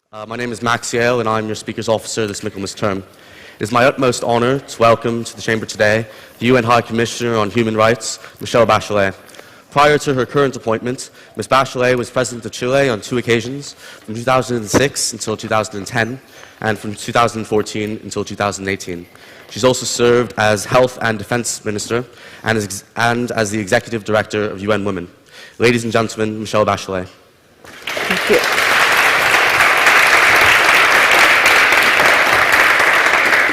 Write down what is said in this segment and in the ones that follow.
My name is Max Yale, and I'm your Speaker's Officer this Michaelmas term. It is my utmost honour to welcome to the Chamber today the UN High Commissioner on Human Rights, Michelle Bachelet. Prior to her current appointment, Ms. Bachelet was President of Chile on 2 occasions, from 2006 until 2010, and from 2014 until 2018. She's also served as Health and Defence Minister and as the Executive Director of UN Women. Ladies and gentlemen, Michelle Bachelet. Thank you.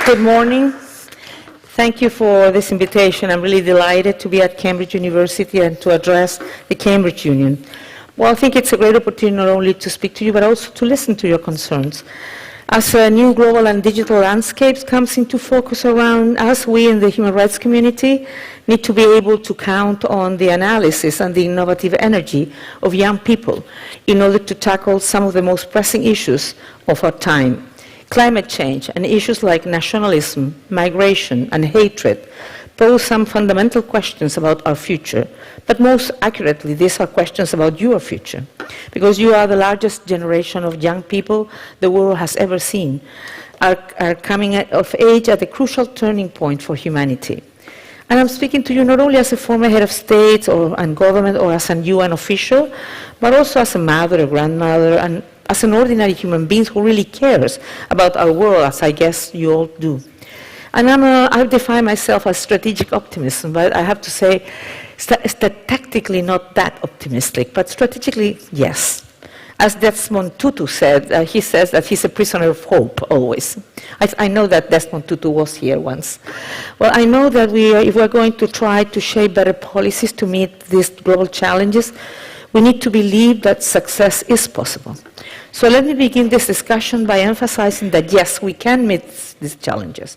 Good morning. Thank you for this invitation. I'm really delighted to be at Cambridge University and to address the Cambridge Union. Well, I think it's a great opportunity not only to speak to you, but also to listen to your concerns. As a new global and digital landscape comes into focus around us, we in the human rights community need to be able to count on the analysis and the innovative energy of young people in order to tackle some of the most pressing issues of our time. Climate change and issues like nationalism, migration, and hatred pose some fundamental questions about our future. But most accurately, these are questions about your future, because you are the largest generation of young people the world has ever seen, are coming of age at a crucial turning point for humanity. And I'm speaking to you not only as a former head of state and government or as an UN official, but also as a mother, a grandmother, and as an ordinary human being who really cares about our world, as I guess you all do. And I define myself as strategic optimism, but I have to say, tactically not that optimistic, but strategically, yes. As Desmond Tutu said, he says that he's a prisoner of hope, always. I know that Desmond Tutu was here once. Well, I know that if we're going to try to shape better policies to meet these global challenges, we need to believe that success is possible. So let me begin this discussion by emphasizing that, yes, we can meet these challenges.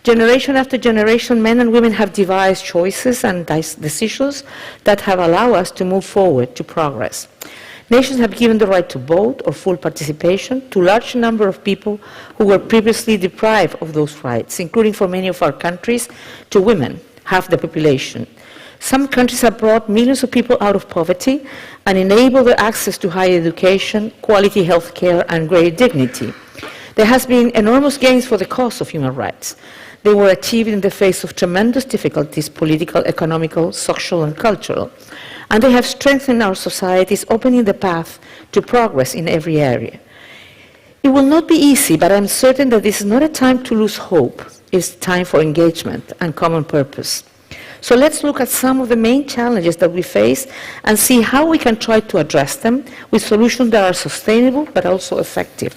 Generation after generation, men and women have devised choices and decisions that have allowed us to move forward to progress. Nations have given the right to vote or full participation to a large number of people who were previously deprived of those rights, including for many of our countries, to women, half the population. Some countries have brought millions of people out of poverty and enabled their access to higher education, quality health care, and greater dignity. There has been enormous gains for the cause of human rights. They were achieved in the face of tremendous difficulties, political, economical, social, and cultural. And they have strengthened our societies, opening the path to progress in every area. It will not be easy, but I'm certain that this is not a time to lose hope. It's time for engagement and common purpose. So let's look at some of the main challenges that we face and see how we can try to address them with solutions that are sustainable but also effective.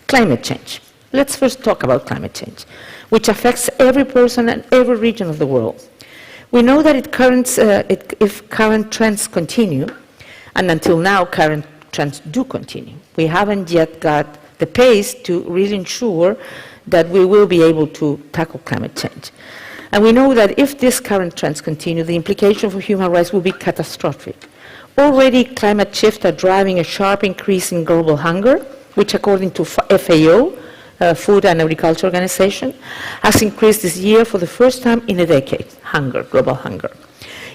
Climate change. Let's first talk about climate change, which affects every person and every region of the world. We know that if current trends continue, and until now current trends do continue, we haven't yet got the pace to really ensure that we will be able to tackle climate change. And we know that if these current trends continue, the implications for human rights will be catastrophic. Already, climate shifts are driving a sharp increase in global hunger, which according to FAO, Food and Agriculture Organization, has increased this year for the first time in a decade, global hunger.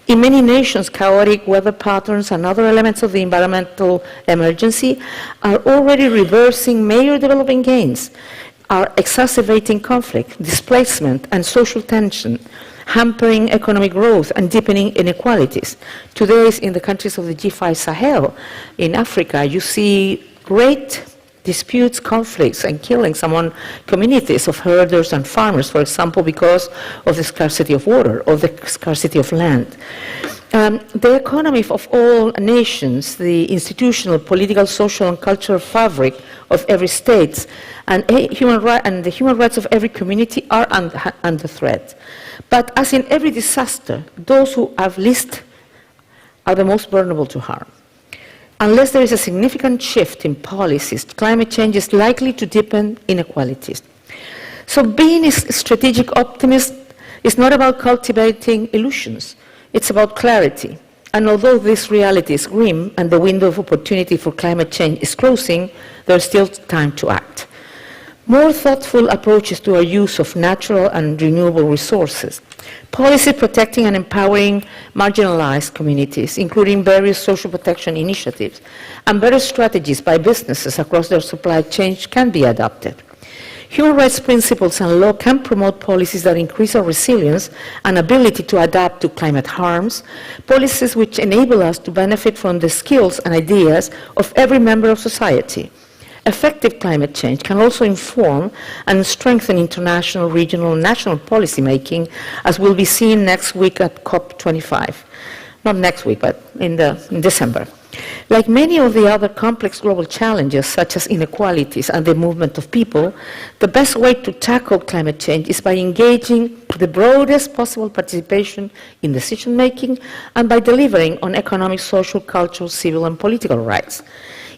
In many nations, chaotic weather patterns and other elements of the environmental emergency are already reversing major development gains, are exacerbating conflict, displacement, and social tension, hampering economic growth and deepening inequalities. Today, in the countries of the G5 Sahel, in Africa, you see great disputes, conflicts, and killings among communities of herders and farmers, for example, because of the scarcity of water or the scarcity of land. The economy of all nations, the institutional, political, social, and cultural fabric of every state, and the human rights of every community are under threat. But as in every disaster, those who have least are the most vulnerable to harm. Unless there is a significant shift in policies, climate change is likely to deepen inequalities. So being a strategic optimist is not about cultivating illusions. It's about clarity. And although this reality is grim and the window of opportunity for climate change is closing, there's still time to act. More thoughtful approaches to our use of natural and renewable resources, Policy protecting and empowering marginalized communities, including various social protection initiatives, and better strategies by businesses across their supply chain can be adopted. Human rights principles and law can promote policies that increase our resilience and ability to adapt to climate harms, policies which enable us to benefit from the skills and ideas of every member of society. Effective climate change can also inform and strengthen international, regional, and national policy making, as will be seen next week at COP25. Not next week, but in December. Like many of the other complex global challenges, such as inequalities and the movement of people, the best way to tackle climate change is by engaging the broadest possible participation in decision-making and by delivering on economic, social, cultural, civil, and political rights.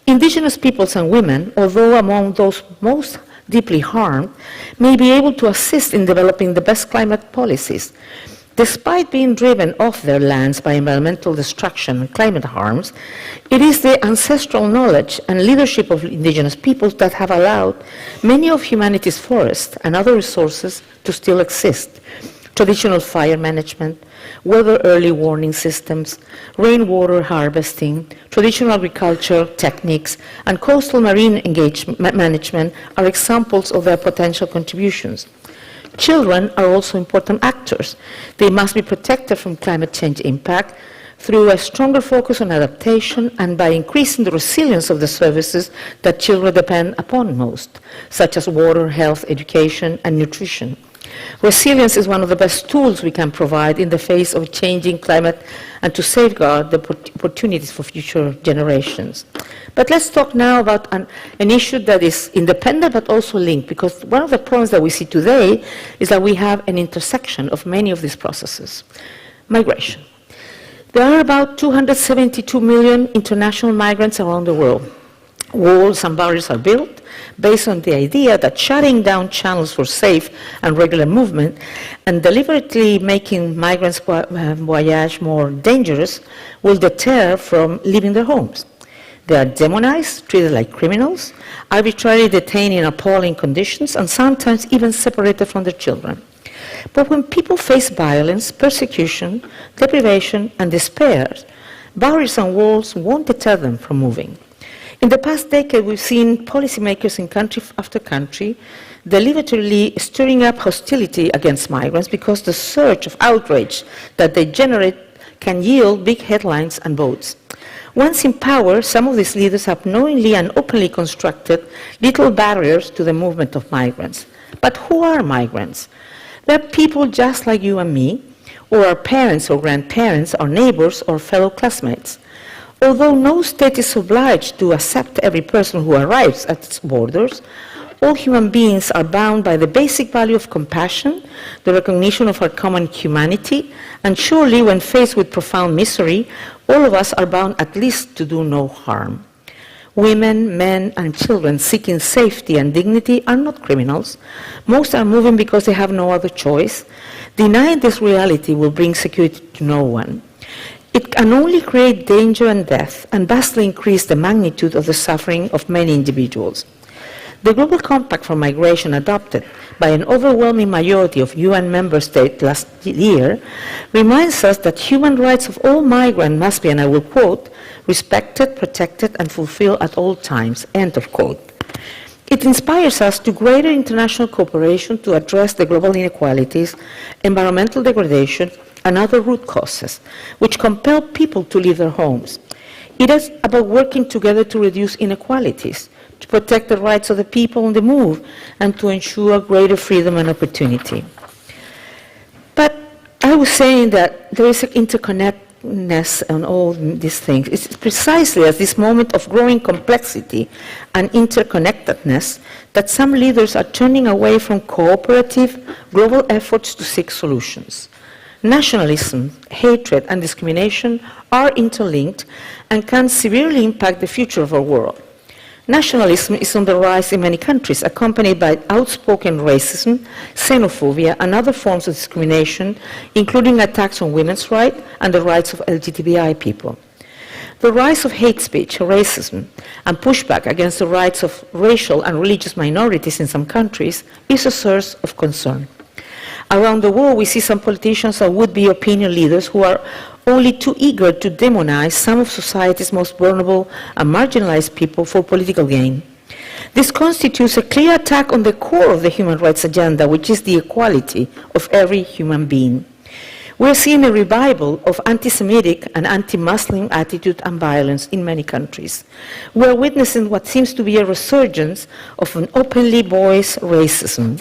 Indigenous peoples and women, although among those most deeply harmed, may be able to assist in developing the best climate policies. Despite being driven off their lands by environmental destruction and climate harms, it is the ancestral knowledge and leadership of indigenous peoples that have allowed many of humanity's forests and other resources to still exist. Traditional fire management, weather early warning systems, rainwater harvesting, traditional agricultural techniques, and coastal marine management are examples of their potential contributions. Children are also important actors. They must be protected from climate change impact through a stronger focus on adaptation and by increasing the resilience of the services that children depend upon most, such as water, health, education, and nutrition. Resilience is one of the best tools we can provide in the face of changing climate and to safeguard the opportunities for future generations. But let's talk now about an issue that is independent but also linked, because one of the problems that we see today is that we have an intersection of many of these processes. Migration. There are about 272 million international migrants around the world. Walls and barriers are built based on the idea that shutting down channels for safe and regular movement and deliberately making migrants' voyage more dangerous will deter from leaving their homes. They are demonized, treated like criminals, arbitrarily detained in appalling conditions, and sometimes even separated from their children. But when people face violence, persecution, deprivation, and despair, barriers and walls won't deter them from moving. In the past decade, we've seen policymakers in country after country deliberately stirring up hostility against migrants because the surge of outrage that they generate can yield big headlines and votes. Once in power, some of these leaders have knowingly and openly constructed little barriers to the movement of migrants. But who are migrants? They're people just like you and me, or our parents or grandparents, our neighbors or fellow classmates. Although no state is obliged to accept every person who arrives at its borders, all human beings are bound by the basic value of compassion, the recognition of our common humanity, and surely when faced with profound misery, all of us are bound at least to do no harm. Women, men, and children seeking safety and dignity are not criminals. Most are moving because they have no other choice. Denying this reality will bring security to no one. It can only create danger and death and vastly increase the magnitude of the suffering of many individuals. The Global Compact for Migration, adopted by an overwhelming majority of UN member states last year, reminds us that human rights of all migrants must be, and I will quote, respected, protected, and fulfilled at all times, end of quote. It inspires us to greater international cooperation to address the global inequalities, environmental degradation, and other root causes, which compel people to leave their homes. It is about working together to reduce inequalities, to protect the rights of the people on the move, and to ensure greater freedom and opportunity. But I was saying that there is an interconnectedness on all these things. It's precisely at this moment of growing complexity and interconnectedness that some leaders are turning away from cooperative global efforts to seek solutions. Nationalism, hatred, and discrimination are interlinked and can severely impact the future of our world. Nationalism is on the rise in many countries, accompanied by outspoken racism, xenophobia, and other forms of discrimination, including attacks on women's rights and the rights of LGBTI people. The rise of hate speech, racism, and pushback against the rights of racial and religious minorities in some countries is a source of concern. Around the world, we see some politicians or would-be opinion leaders who are only too eager to demonize some of society's most vulnerable and marginalized people for political gain. This constitutes a clear attack on the core of the human rights agenda, which is the equality of every human being. We're seeing a revival of anti-Semitic and anti-Muslim attitude and violence in many countries. We're witnessing what seems to be a resurgence of an openly voiced racism.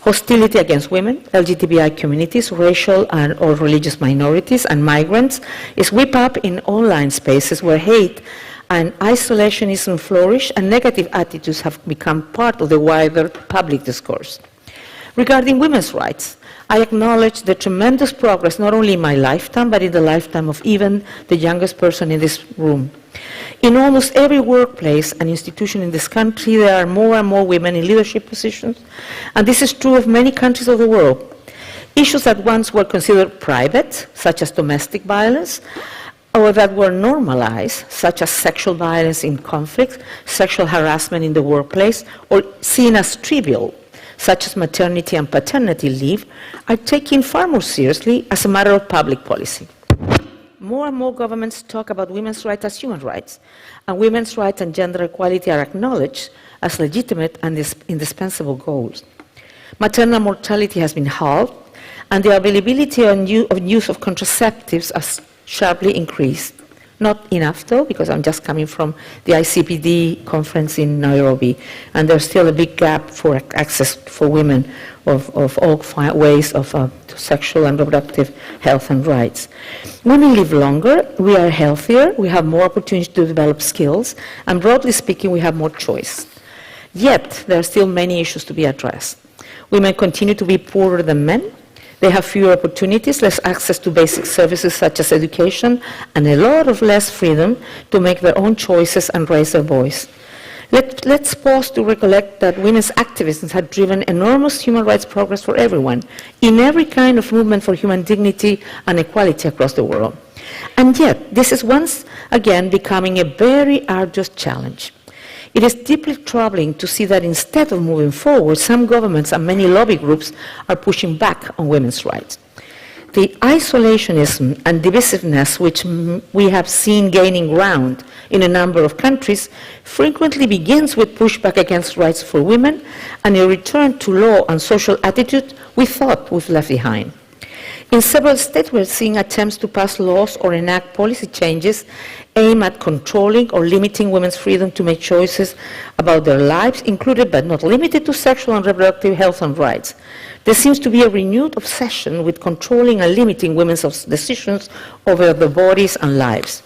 Hostility against women, LGBTI communities, racial or religious minorities, and migrants is whipped up in online spaces where hate and isolationism flourish and negative attitudes have become part of the wider public discourse. Regarding women's rights, I acknowledge the tremendous progress not only in my lifetime, but in the lifetime of even the youngest person in this room. In almost every workplace and institution in this country, there are more and more women in leadership positions, and this is true of many countries of the world. Issues that once were considered private, such as domestic violence, or that were normalized, such as sexual violence in conflict, sexual harassment in the workplace, or seen as trivial, such as maternity and paternity leave, are taken far more seriously as a matter of public policy. More and more governments talk about women's rights as human rights, and women's rights and gender equality are acknowledged as legitimate and indispensable goals. Maternal mortality has been halved, and the availability of use of contraceptives has sharply increased. Not enough, though, because I'm just coming from the ICPD conference in Nairobi, and there's still a big gap for access for women of all ways of sexual and reproductive health and rights. Women live longer, we are healthier, we have more opportunity to develop skills, and broadly speaking, we have more choice. Yet, there are still many issues to be addressed. Women continue to be poorer than men. They have fewer opportunities, less access to basic services such as education, and a lot of less freedom to make their own choices and raise their voice. Let's pause to recollect that women's activism had driven enormous human rights progress for everyone, in every kind of movement for human dignity and equality across the world. And yet, this is once again becoming a very arduous challenge. It is deeply troubling to see that instead of moving forward, some governments and many lobby groups are pushing back on women's rights. The isolationism and divisiveness which we have seen gaining ground in a number of countries frequently begins with pushback against rights for women and a return to law and social attitude we thought we've left behind. In several states, we're seeing attempts to pass laws or enact policy changes aimed at controlling or limiting women's freedom to make choices about their lives, included but not limited to sexual and reproductive health and rights. There seems to be a renewed obsession with controlling and limiting women's decisions over their bodies and lives.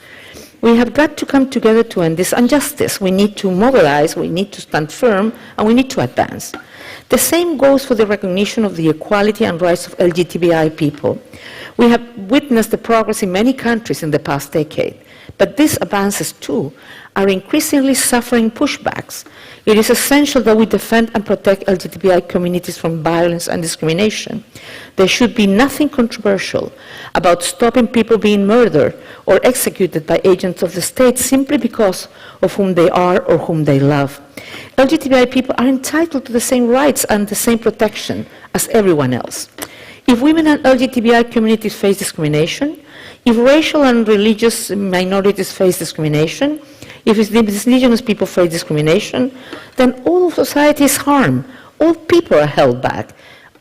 We have got to come together to end this injustice. We need to mobilize, we need to stand firm, and we need to advance. The same goes for the recognition of the equality and rights of LGBTI people. We have witnessed the progress in many countries in the past decade, but these advances too are increasingly suffering pushbacks. It is essential that we defend and protect LGBTI communities from violence and discrimination. There should be nothing controversial about stopping people being murdered or executed by agents of the state simply because of whom they are or whom they love. LGBTI people are entitled to the same rights and the same protection as everyone else. If women and LGBTI communities face discrimination, if racial and religious minorities face discrimination, if indigenous people face discrimination, then all of society is harmed, all people are held back,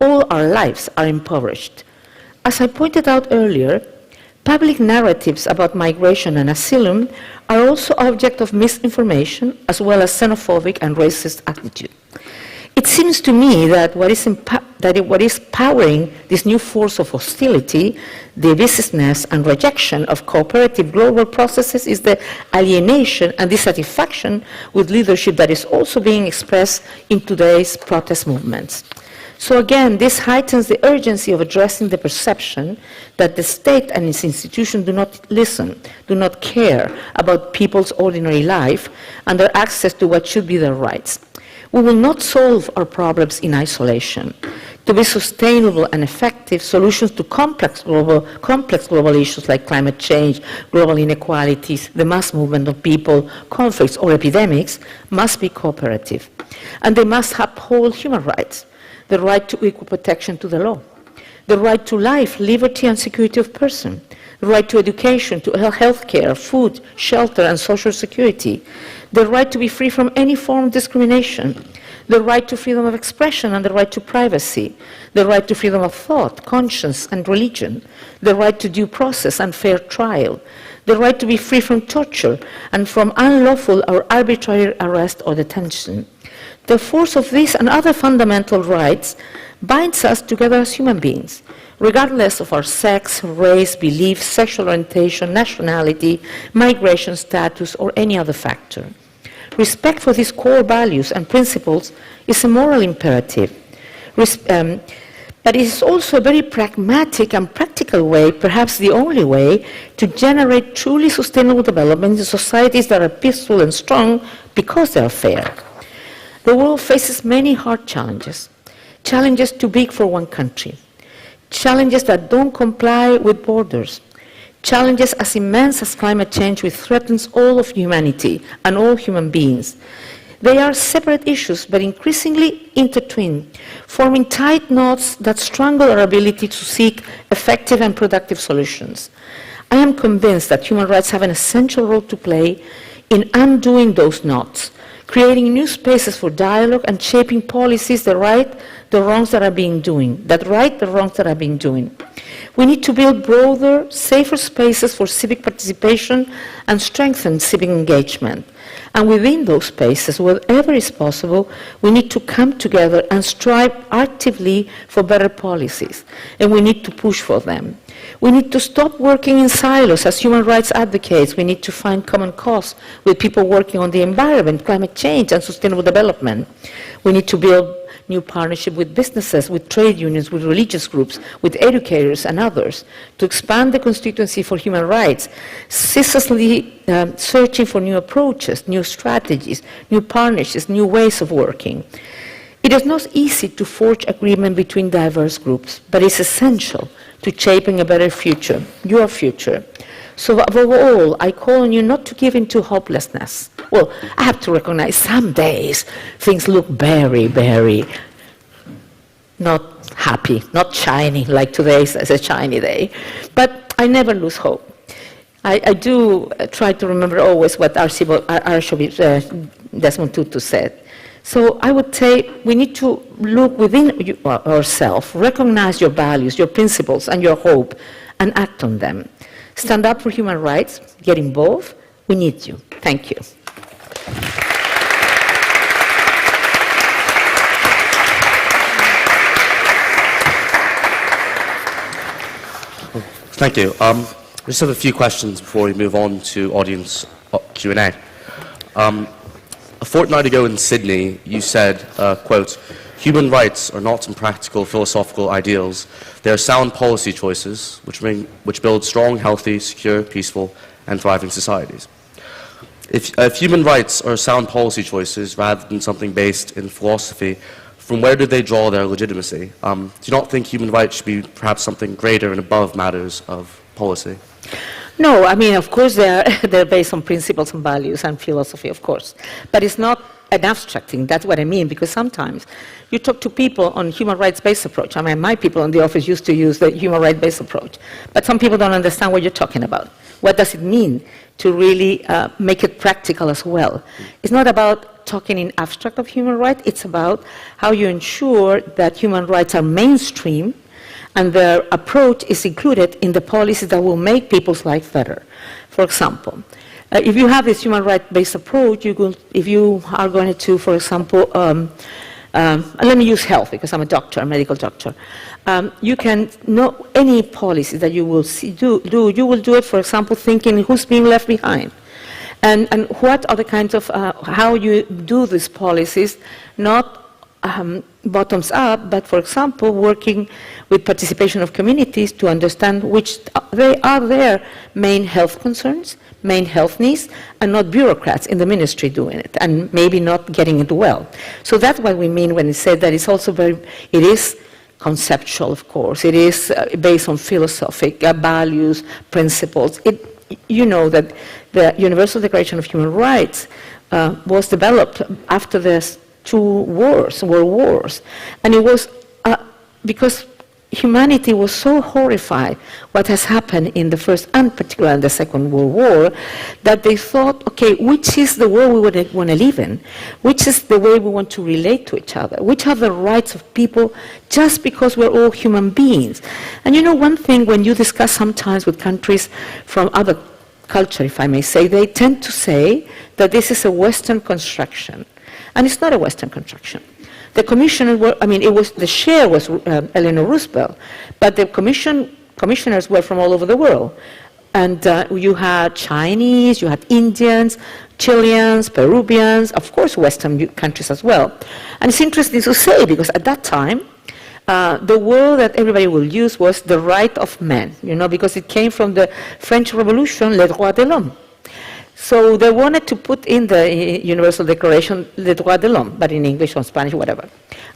all our lives are impoverished. As I pointed out earlier, public narratives about migration and asylum are also object of misinformation as well as xenophobic and racist attitude. It seems to me that what is powering this new force of hostility, divisiveness, and rejection of cooperative global processes is the alienation and dissatisfaction with leadership that is also being expressed in today's protest movements. So again, this heightens the urgency of addressing the perception that the state and its institutions do not listen, do not care about people's ordinary life and their access to what should be their rights. We will not solve our problems in isolation. To be sustainable and effective, solutions to complex global issues like climate change, global inequalities, the mass movement of people, conflicts, or epidemics must be cooperative. And they must uphold human rights, the right to equal protection to the law, the right to life, liberty, and security of person, the right to education, to health care, food, shelter, and social security, the right to be free from any form of discrimination, the right to freedom of expression and the right to privacy, the right to freedom of thought, conscience, and religion, the right to due process and fair trial, the right to be free from torture and from unlawful or arbitrary arrest or detention. The force of these and other fundamental rights binds us together as human beings, regardless of our sex, race, belief, sexual orientation, nationality, migration status, or any other factor. Respect for these core values and principles is a moral imperative, but it is also a very pragmatic and practical way, perhaps the only way, to generate truly sustainable development in societies that are peaceful and strong because they are fair. The world faces many hard challenges, challenges too big for one country, challenges that don't comply with borders, challenges as immense as climate change, which threatens all of humanity and all human beings. They are separate issues, but increasingly intertwined, forming tight knots that strangle our ability to seek effective and productive solutions. I am convinced that human rights have an essential role to play in undoing those knots, creating new spaces for dialogue and shaping policies that right the wrongs that are being doing, We need to build broader, safer spaces for civic participation and strengthen civic engagement. And within those spaces, wherever is possible, we need to come together and strive actively for better policies, and we need to push for them. We need to stop working in silos as human rights advocates. We need to find common cause with people working on the environment, climate change, and sustainable development. We need to build new partnership with businesses, with trade unions, with religious groups, with educators and others, to expand the constituency for human rights, ceaselessly searching for new approaches, new strategies, new partnerships, new ways of working. It is not easy to forge agreement between diverse groups, but it's essential to shaping a better future, your future. So above all, I call on you not to give in to hopelessness. Well, I have to recognize some days things look very, very not happy, not shiny, like today is a shiny day. But I never lose hope. I do try to remember always what Archbishop Desmond Tutu said. So I would say we need to look within ourselves, recognize your values, your principles, and your hope, and act on them. Stand up for human rights, get involved. We need you. Thank you. Thank you. We just have a few questions before we move on to audience Q&A. A fortnight ago in Sydney, you said, quote, "Human rights are not some practical philosophical ideals. They are sound policy choices which build strong, healthy, secure, peaceful, and thriving societies." If human rights are sound policy choices rather than something based in philosophy, from where do they draw their legitimacy? Do you not think human rights should be perhaps something greater and above matters of policy? No, I mean, of course, they're based on principles and values and philosophy, of course. But it's not an abstract thing. That's what I mean, because sometimes you talk to people on human rights-based approach. I mean, my people in the office used to use the human rights-based approach. But some people don't understand what you're talking about. What does it mean to really make it practical as well? It's not about talking in abstract of human rights. It's about how you ensure that human rights are mainstream and their approach is included in the policies that will make people's life better. For example, if you have this human rights-based approach, if you are going to, for example, let me use health because I'm a doctor, a medical doctor. You can know any policy that you will do. You will do it, for example, thinking who's being left behind. And what are the kinds of, how you do these policies, not bottoms up, but, for example, working with participation of communities to understand which they are their main health concerns, main health needs, and not bureaucrats in the ministry doing it, and maybe not getting it well. So that's what we mean when we say that it's also it is conceptual, of course. It is based on philosophic values, principles. You know that the Universal Declaration of Human Rights was developed after the two world wars, and it was because humanity was so horrified what has happened in the First and particularly in the Second World War, that they thought, okay, which is the world we want to live in? Which is the way we want to relate to each other? Which are the rights of people just because we're all human beings? And you know, one thing when you discuss sometimes with countries from other culture, if I may say, they tend to say that this is a Western construction. And it's not a Western construction. The commissioners were, the chair was Eleanor Roosevelt, but the commissioners were from all over the world. And you had Chinese, you had Indians, Chileans, Peruvians, of course Western countries as well. And it's interesting to say, because at that time, the word that everybody will use was the right of man, because it came from the French Revolution, les droits de l'homme. So they wanted to put in the Universal Declaration, les droits de l'homme, but in English or Spanish, whatever.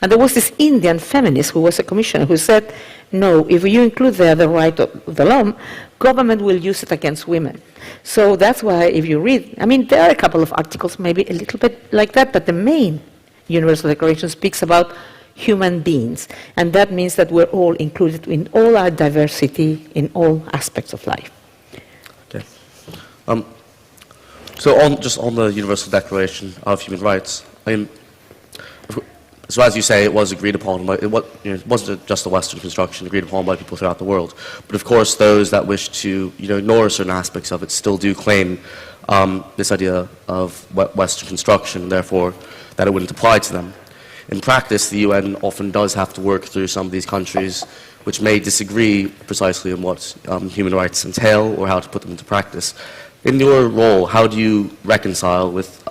And there was this Indian feminist who was a commissioner who said, no, if you include there the right of the l'homme, government will use it against women. So that's why if you read, there are a couple of articles maybe a little bit like that, but the main Universal Declaration speaks about human beings. And that means that we're all included in all our diversity in all aspects of life. Okay. So on the Universal Declaration of Human Rights, so as you say, it was agreed upon, it wasn't just a Western construction, agreed upon by people throughout the world. But of course, those that wish to ignore certain aspects of it still do claim this idea of Western construction, therefore that it wouldn't apply to them. In practice, the UN often does have to work through some of these countries which may disagree precisely on what human rights entail or how to put them into practice. In your role, how do you reconcile with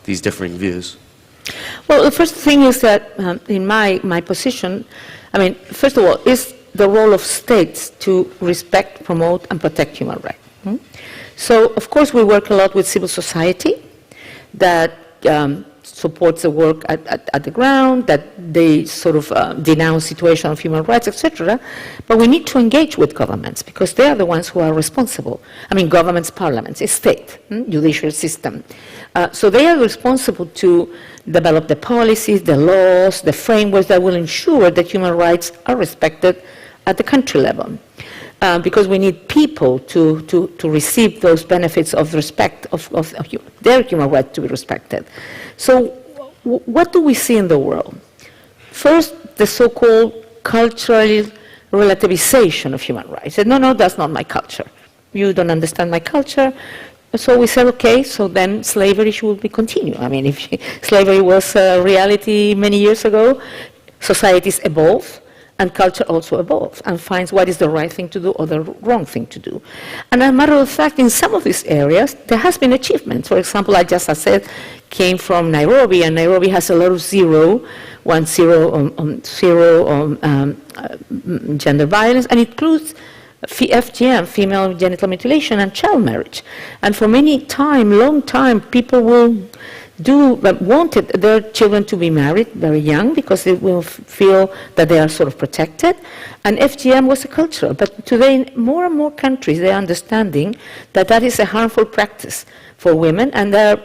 these differing views? Well, the first thing is that in my position, first of all, is the role of states to respect, promote, and protect human rights. So, of course, we work a lot with civil society that supports the work at the ground, that they sort of denounce situation of human rights, etc. But we need to engage with governments because they are the ones who are responsible. Governments, parliaments, a state, judicial system. So they are responsible to develop the policies, the laws, the frameworks that will ensure that human rights are respected at the country level. Because we need people to receive those benefits of respect of their human rights to be respected. So what do we see in the world? First, the so-called cultural relativization of human rights. No, that's not my culture. You don't understand my culture. So we said, okay, so then slavery should be continued. If slavery was a reality many years ago, societies evolve. And culture also evolves and finds what is the right thing to do or the wrong thing to do. And as a matter of fact, in some of these areas, there has been achievements. For example, I just said, came from Nairobi, and Nairobi has a lot of zero gender violence, and it includes FGM, female genital mutilation, and child marriage. And for long time, people wanted their children to be married very young because they will feel that they are sort of protected. And FGM was a cultural. But today, in more and more countries, they are understanding that that is a harmful practice for women, and they're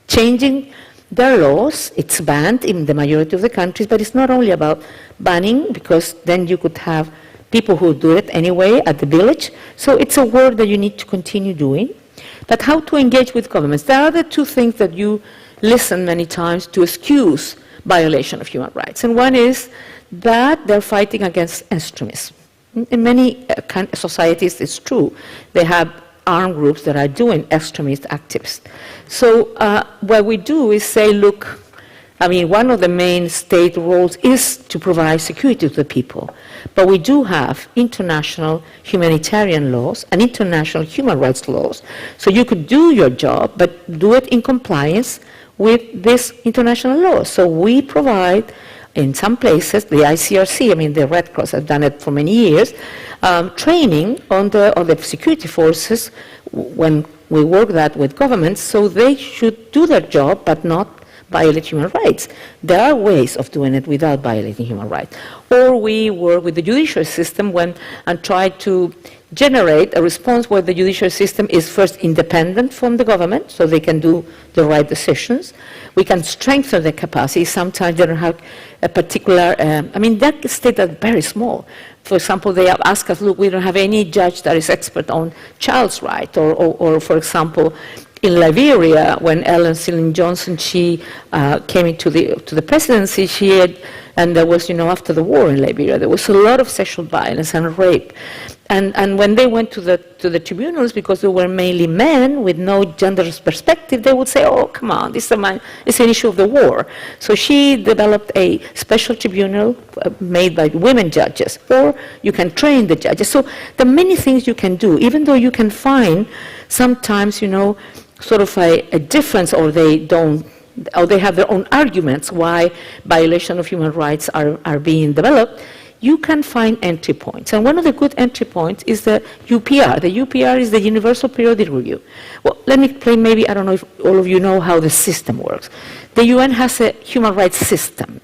changing their laws. It's banned in the majority of the countries, but it's not only about banning, because then you could have people who do it anyway at the village. So it's a work that you need to continue doing. But how to engage with governments? There are the two things that you listen many times to excuse violation of human rights. And one is that they're fighting against extremism. In many societies, it's true. They have armed groups that are doing extremist activities. So what we do is say, look, one of the main state roles is to provide security to the people. But we do have international humanitarian laws and international human rights laws. So you could do your job, but do it in compliance with this international law. So we provide, in some places, the ICRC, the Red Cross has done it for many years, training on the security forces when we work that with governments, so they should do their job, but not violate human rights. There are ways of doing it without violating human rights. Or we work with the judicial system and try to generate a response where the judicial system is first independent from the government, so they can do the right decisions. We can strengthen their capacity. Sometimes they don't have a particular, that states are very small. For example, they have asked us, look, we don't have any judge that is expert on child's rights, or for example, in Liberia, when Ellen Sirleaf Johnson, she came into the presidency, and there was, after the war in Liberia, there was a lot of sexual violence and rape. And when they went to the tribunals, because they were mainly men with no gender perspective, they would say, oh, come on, it's an issue of the war. So she developed a special tribunal made by women judges, or you can train the judges. So there are many things you can do, even though you can find sometimes, sort of a difference, or they have their own arguments why violation of human rights are being developed. You can find entry points. And one of the good entry points is the UPR. The UPR is the Universal Periodic Review. Well, let me explain, maybe, I don't know if all of you know how the system works. The UN has a human rights system.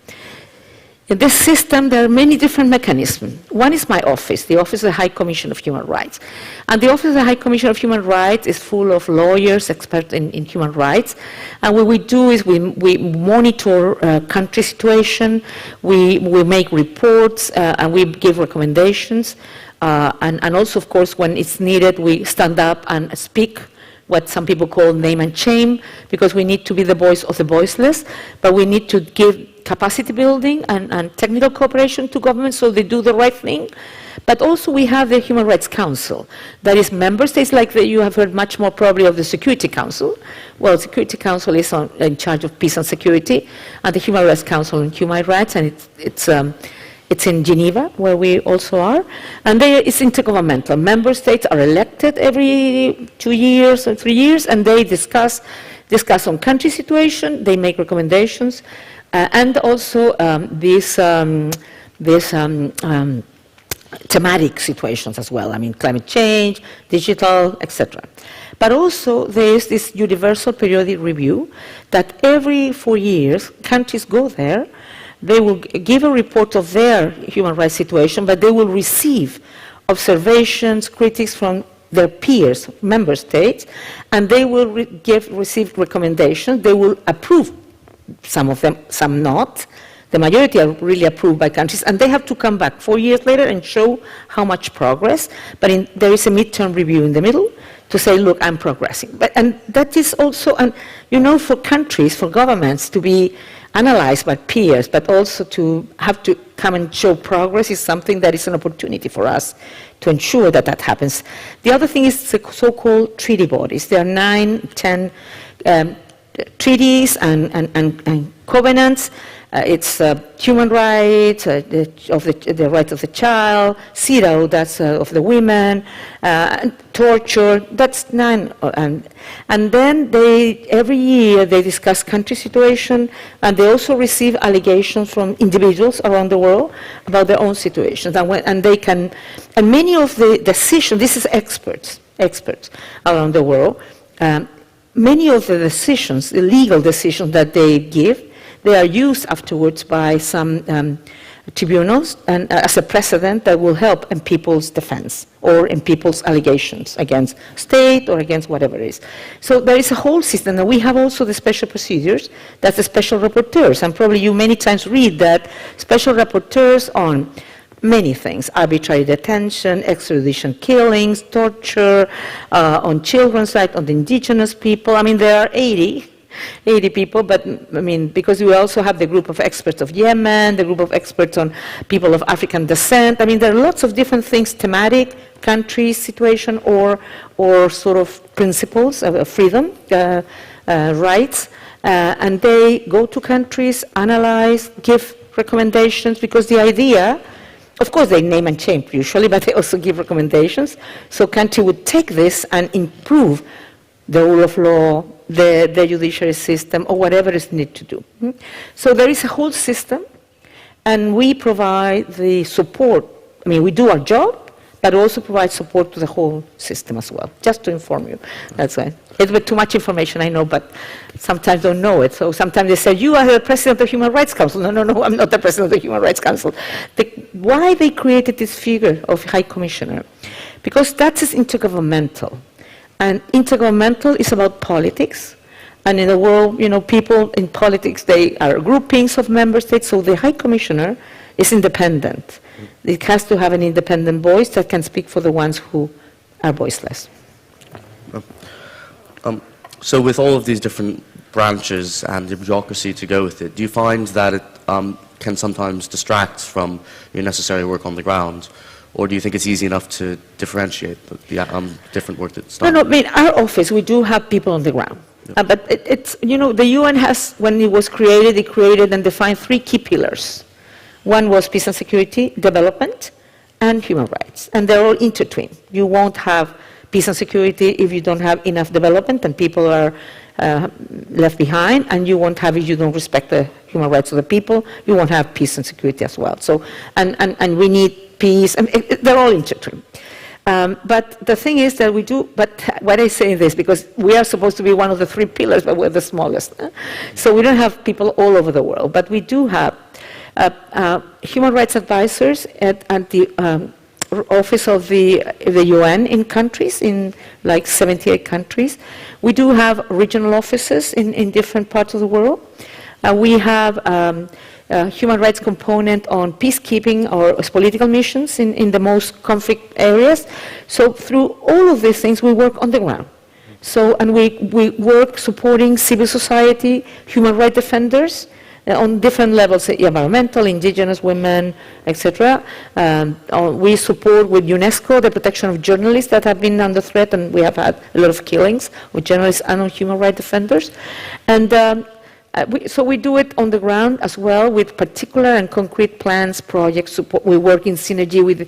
In this system, there are many different mechanisms. One is my office, the Office of the High Commission of Human Rights. And the Office of the High Commission of Human Rights is full of lawyers, experts in human rights. And what we do is we monitor country situation, we make reports, and we give recommendations. And also, of course, when it's needed, we stand up and speak, what some people call name and shame, because we need to be the voice of the voiceless, but we need to give capacity building and technical cooperation to governments so they do the right thing. But also we have the Human Rights Council. That is member states, like you have heard much more probably of the Security Council. Well, the Security Council is in charge of peace and security, and the Human Rights Council on Human Rights, and it's in Geneva, where we also are. And it's intergovernmental. Member states are elected every 2 years or 3 years, and they discuss on country situation, they make recommendations, and also these thematic situations as well. Climate change, digital, etc. But also there is this Universal Periodic Review that every 4 years countries go there. They will give a report of their human rights situation, but they will receive observations, critiques from their peers, member states, and they will receive recommendations. They will approve some of them, some not. The majority are really approved by countries, and they have to come back 4 years later and show how much progress. But there is a midterm review in the middle to say, look, I'm progressing. And that is also, for countries, for governments to be analyzed by peers, but also to have to come and show progress is something that is an opportunity for us to ensure that that happens. The other thing is the so-called treaty bodies. There are 9, 10 treaties and covenants. It's human rights, the right of the child, CEDAW, that's of the women, torture, that's 9. And then every year they discuss country situation, and they also receive allegations from individuals around the world about their own situations. And many of the decisions, this is experts around the world, many of the decisions, the legal decisions that they give, they are used afterwards by some tribunals and as a precedent that will help in people's defense or in people's allegations against state or against whatever it is. So there is a whole system, and we have also the special procedures, that's the special rapporteurs, and probably you many times read that special rapporteurs on many things: arbitrary detention, extradition killings, torture, on children's rights, on the indigenous people. There are 80 people, but because we also have the group of experts of Yemen, the group of experts on people of African descent. There are lots of different things, thematic, country, situation, or sort of principles of freedom, rights, and they go to countries, analyze, give recommendations, because the idea, of course, they name and shame usually, but they also give recommendations. So country would take this and improve the rule of law, the judiciary system, or whatever is needed to do. So there is a whole system, and we provide the support. We do our job, but also provide support to the whole system as well, just to inform you. That's why. It's a bit too much information, I know, but sometimes don't know it. So sometimes they say, you are the president of the Human Rights Council. No, I'm not the president of the Human Rights Council. Why they created this figure of High Commissioner? Because that is intergovernmental. And intergovernmental is about politics. And in the world, people in politics, they are groupings of member states, so the High Commissioner is independent. It has to have an independent voice that can speak for the ones who are voiceless. So with all of these different branches and the bureaucracy to go with it, do you find that it can sometimes distract from your necessary work on the ground? Or do you think it's easy enough to differentiate the different work that's done? No, our office, we do have people on the ground. But it's, the UN has, when it was created, it created and defined 3 key pillars. One was peace and security, development, and human rights. And they're all intertwined. You won't have peace and security if you don't have enough development and people are left behind, and you won't have if you don't respect the human rights of the people. You won't have peace and security as well. So, and we need peace. They're all intertwined. But the thing is that we do, but why I say this, because we are supposed to be one of the 3 pillars, but we're the smallest. So we don't have people all over the world, but we do have human rights advisors at the office of the UN in countries, in like 78 countries. We do have regional offices in different parts of the world. We have human rights component on peacekeeping or political missions in the most conflict areas. So through all of these things, we work on the ground. So, and we work supporting civil society, human rights defenders on different levels, environmental, indigenous, women, etc. We support with UNESCO the protection of journalists that have been under threat, and we have had a lot of killings with journalists and on human rights defenders. And so we do it on the ground as well with particular and concrete plans, projects, support. We work in synergy with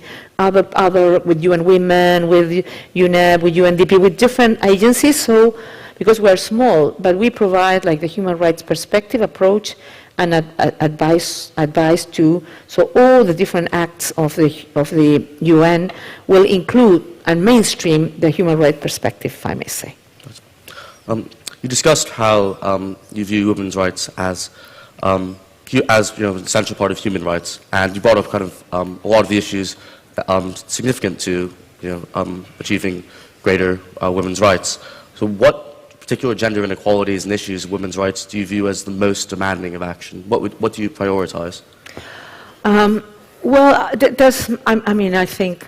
with UN Women, with UNEP, with UNDP, with different agencies. So, because we are small, but we provide like the human rights perspective approach and advice to. So all the different acts of the UN will include and mainstream the human rights perspective, if I may say. You discussed how you view women's rights as an essential part of human rights, and you brought up kind of a lot of the issues significant to achieving greater women's rights. So, what particular gender inequalities and issues of women's rights do you view as the most demanding of action? What do you prioritize? Well, I think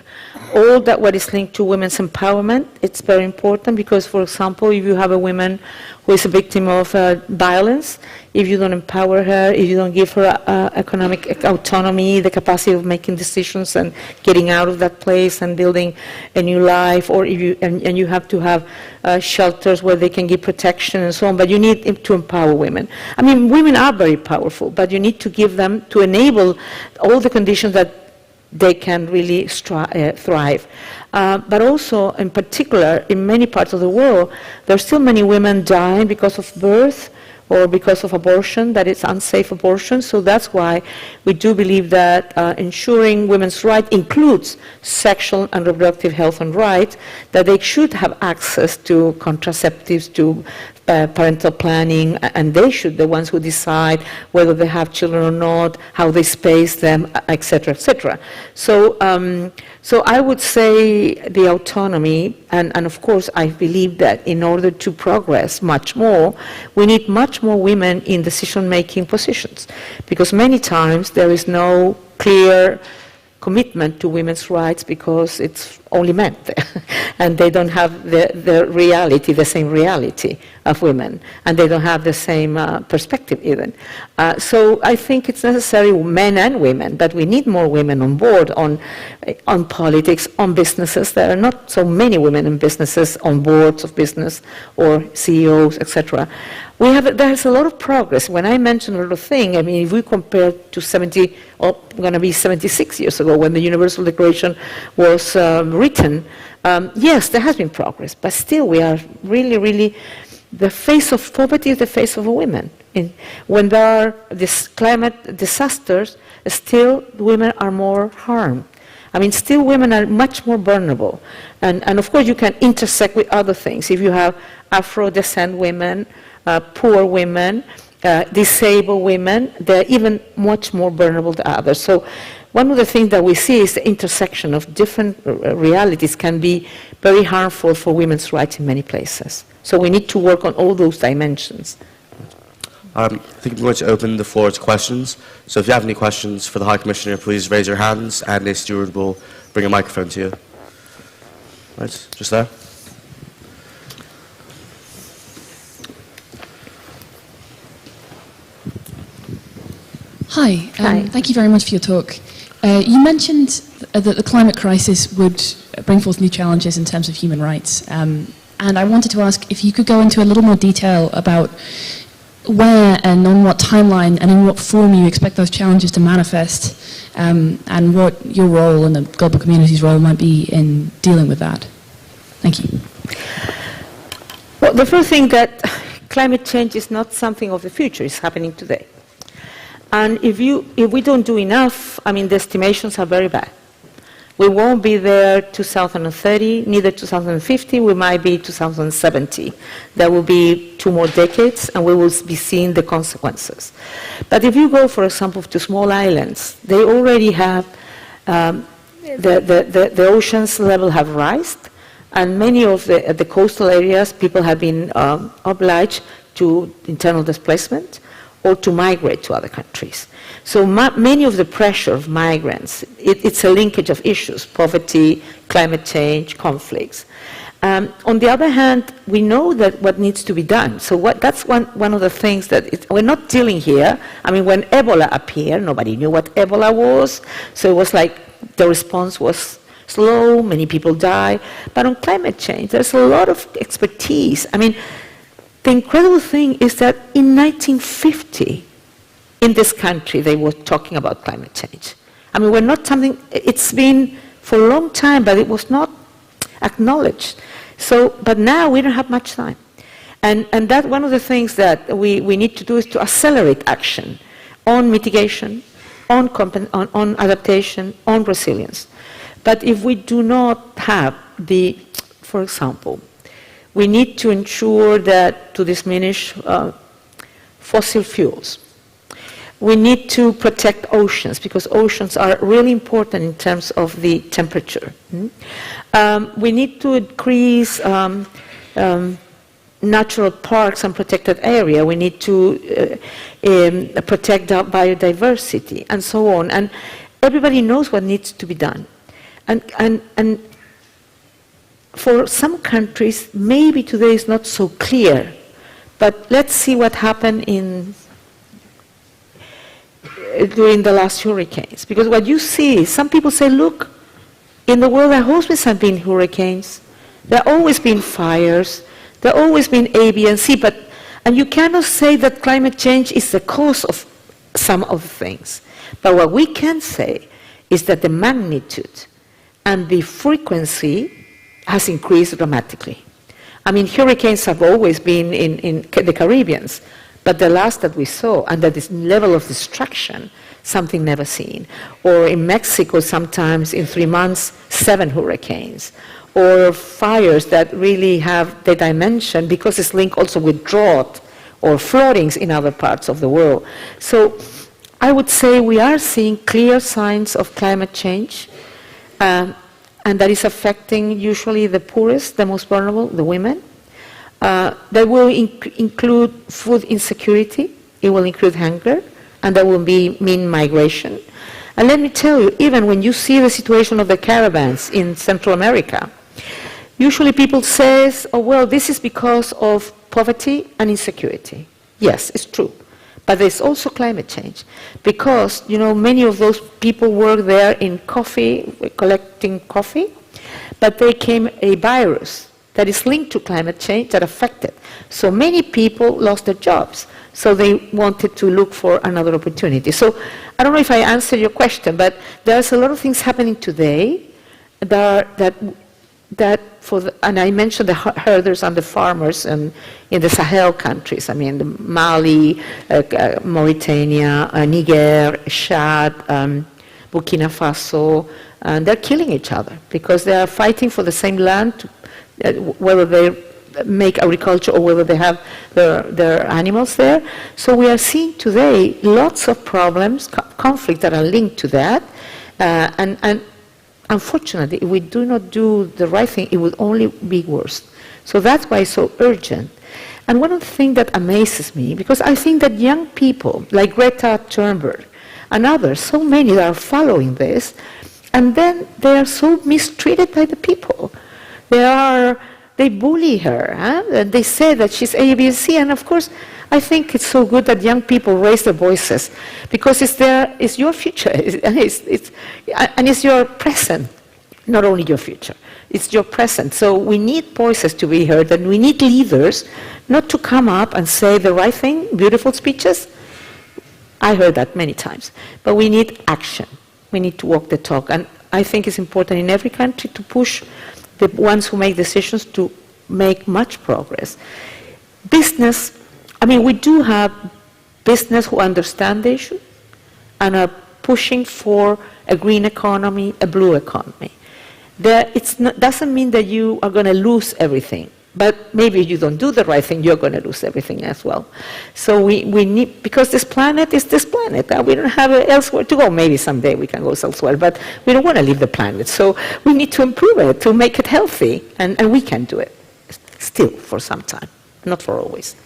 all that what is linked to women's empowerment, it's very important because, for example, if you have a woman who is a victim of violence, if you don't empower her, if you don't give her economic autonomy, the capacity of making decisions and getting out of that place and building a new life, or if you and you have to have shelters where they can give protection and so on, but you need to empower women. I mean, women are very powerful, but you need to give them, to enable all the conditions that they can really thrive. But also, in particular, in many parts of the world, there are still many women dying because of birth or because of abortion, that it's unsafe abortion. So that's why we do believe that ensuring women's rights includes sexual and reproductive health and rights, that they should have access to contraceptives, to parental planning, and they should, the ones who decide whether they have children or not, how they space them, etc., etc. So, so I would say the autonomy, and of course I believe that in order to progress much more, we need much more women in decision-making positions, because many times there is no clear commitment to women's rights because it's only men there, and they don't have the reality, the same reality of women, and they don't have the same perspective even. So I think it's necessary, men and women, but we need more women on board on politics, on businesses. There are not so many women in businesses, on boards of business or CEOs, etc. There's a lot of progress. When I mention a lot of things, I mean, if we compare to 76 years ago when the Universal Declaration was written, yes, there has been progress, but still we are really, the face of poverty is the face of a woman. When there are these climate disasters, still women are more harmed. I mean, still women are much more vulnerable. And of course, you can intersect with other things. If you have Afro-descent women, poor women, disabled women, they're even much more vulnerable than others. So one of the things that we see is the intersection of different realities can be very harmful for women's rights in many places. So we need to work on all those dimensions. I think I'm going to open the floor to questions. So if you have any questions for the High Commissioner, please raise your hands, and a steward will bring a microphone to you. Right, just there. Hi. Thank you very much for your talk. You mentioned that the climate crisis would bring forth new challenges in terms of human rights. And I wanted to ask if you could go into a little more detail about where and on what timeline and in what form you expect those challenges to manifest, and what your role and the global community's role might be in dealing with that. Thank you. Well, the first thing that climate change is not something of the future, it's happening today. And if we don't do enough, I mean, the estimations are very bad. We won't be there 2030, neither 2050, we might be 2070. There will be 2 more decades, and we will be seeing the consequences. But if you go, for example, to small islands, they already have, the ocean's level have risen, and many of the coastal areas, people have been obliged to internal displacement or to migrate to other countries. So many of the pressure of migrants, it's a linkage of issues, poverty, climate change, conflicts. On the other hand, we know that what needs to be done. So that's one of the things that we're not dealing here. I mean, when Ebola appeared, nobody knew what Ebola was. So it was like the response was slow, many people die. But on climate change, there's a lot of expertise. I mean, the incredible thing is that in 1950, in this country, they were talking about climate change. I mean, we're not something, it's been for a long time, but it was not acknowledged. So, but now we don't have much time. And that one of the things that we need to do is to accelerate action on mitigation, on adaptation, on resilience. But if we do not have for example, we need to ensure that to diminish fossil fuels. We need to protect oceans, because oceans are really important in terms of the temperature. We need to increase natural parks and protected area. We need to protect our biodiversity, and so on. And everybody knows what needs to be done. And for some countries, maybe today is not so clear, but let's see what happened during the last hurricanes. Because what you see, some people say, look, in the world there always have been hurricanes, there have always been fires, there have always been A, B, and C, and you cannot say that climate change is the cause of some of the things. But what we can say is that the magnitude and the frequency has increased dramatically. I mean, hurricanes have always been in the Caribbean, but the last that we saw, and that this level of destruction, something never seen. Or in Mexico, sometimes in 3 months, 7 hurricanes. Or fires that really have the dimension, because it's linked also with drought or floodings in other parts of the world. So I would say we are seeing clear signs of climate change, and that is affecting usually the poorest, the most vulnerable, the women. That will include food insecurity, it will include hunger, and that will mean migration. And let me tell you, even when you see the situation of the caravans in Central America, usually people say, oh, well, this is because of poverty and insecurity. Yes, it's true. But there's also climate change, because, you know, many of those people work there in coffee, collecting coffee, but there came a virus that is linked to climate change that affected. So many people lost their jobs, so they wanted to look for another opportunity. So I don't know if I answered your question, but there's a lot of things happening today and I mentioned the herders and the farmers in the Sahel countries. I mean, Mali, Mauritania, Niger, Chad, Burkina Faso, And they're killing each other because they are fighting for the same land, whether they make agriculture or whether they have their animals there. So we are seeing today lots of problems, conflicts that are linked to that. And unfortunately, if we do not do the right thing, it will only be worse. So that's why it's so urgent. And one of the things that amazes me, because I think that young people like Greta Thunberg and others, so many that are following this, and then they are so mistreated by the people. They bully her, and they say that she's A, B, and C, and of course, I think it's so good that young people raise their voices, because it's your future, and it's your present, not only your future, it's your present. So we need voices to be heard, and we need leaders not to come up and say the right thing, beautiful speeches. I heard that many times, but we need action. We need to walk the talk, and I think it's important in every country to push the ones who make decisions to make much progress. Business, I mean, we do have business who understand the issue and are pushing for a green economy, a blue economy. It doesn't mean that you are going to lose everything, but maybe if you don't do the right thing, you're going to lose everything as well. So we need, because this planet is this planet, we don't have elsewhere to go. Maybe someday we can go elsewhere, but we don't want to leave the planet. So we need to improve it, to make it healthy, and we can do it still for some time, not for always.